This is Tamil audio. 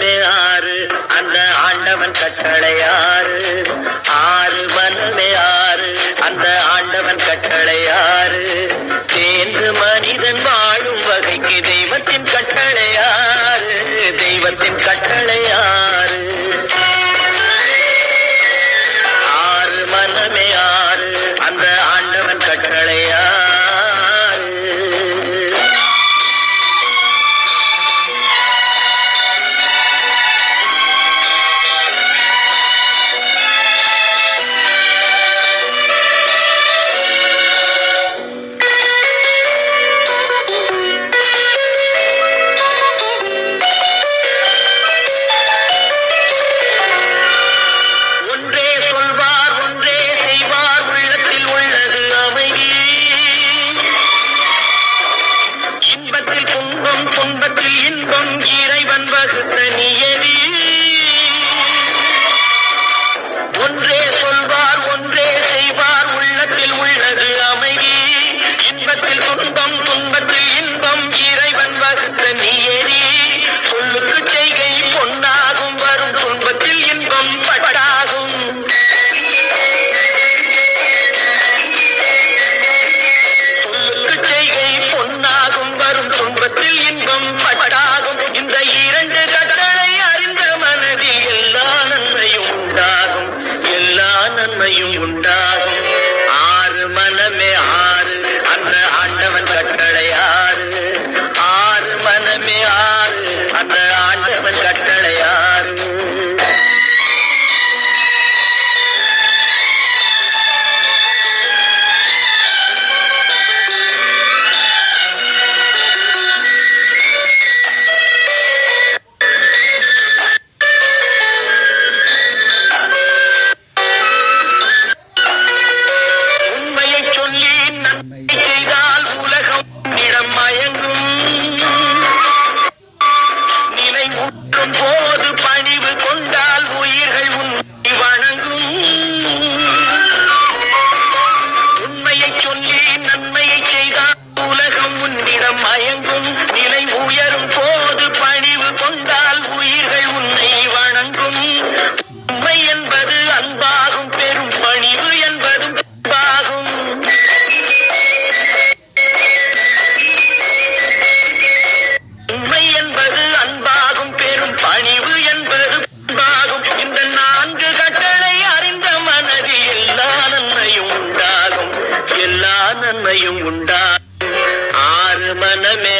மனமே ஆறு அந்த ஆண்டவன் கட்டளை ஆறு. ஆறு மனமே ஆறு அந்த ஆண்டவன் கட்டளை ஆறு. தேர்ந்து மனிதன் வாழும் வகைக்கு தெய்வத்தின் கட்டளை ஆறு. தெய்வத்தின் கட்டளை ஆறு. ஆறு மனமே ஆறு அந்த ஆண்டவன் கட்டளை ஆறு. துன்பத்தில் இன்பம் இறைவன் வகுத்த நியதி. ஒன்றே சொல்வார் ஒன்றே செய்வார் உள்ளத்தில் உள்ளது அமைதி. இன்பத்தில் துன்பம் துன்பத்தில் இன்பம் இறைவன் வகுத்த நியதி. சொல்லுக்கு செய்கை பொன்னாகும் வரும் துன்பத்தில் இன்பம் படாகும். சொல்லுக்கு செய்கை பொன்னாகும் வரும் துன்பத்தில் இன்பம் படாகும். இந்த இரண்டு கட்டளை அறிந்த மனதில் எல்லா நன்மையும் உண்டாகும். எல்லா நன்மையும் உண்டாகும். ஆறு மனமே ஆறு அந்த ஆண்டவன் கட்டளை ஆறு. ஆறு மனமே ஆறு அந்த ஆண்டவன் கட்டளை ஆறு. செய்தால் உலகம் நிறம் மயங்கும். நிலை ஊற்றும் போது பணிவு கொண்டால் உயிர்கள் உன்னை வணங்கும். உண்மையை சொல்லி நன்மையை செய்தால் உலகம் உன்னிடம் மயங்கும். நிலை உயரும் போது பணிவு கொண்டால் உயிர்கள் உன்னை வணங்கும். உண்மை என்பது அன்பாகும். பெரும் பணிவு என்பதும் அன்பாகும். உண்மை என்பது அன்பாகும். பெரும் பணிவு என்பது அன்பாகும். இந்த நான்கு கட்டளை அறிந்த மனதில் எல்லா நன்மையும் உண்டாகும். எல்லா நன்மையும் உண்டாகும். ஆறு மனமே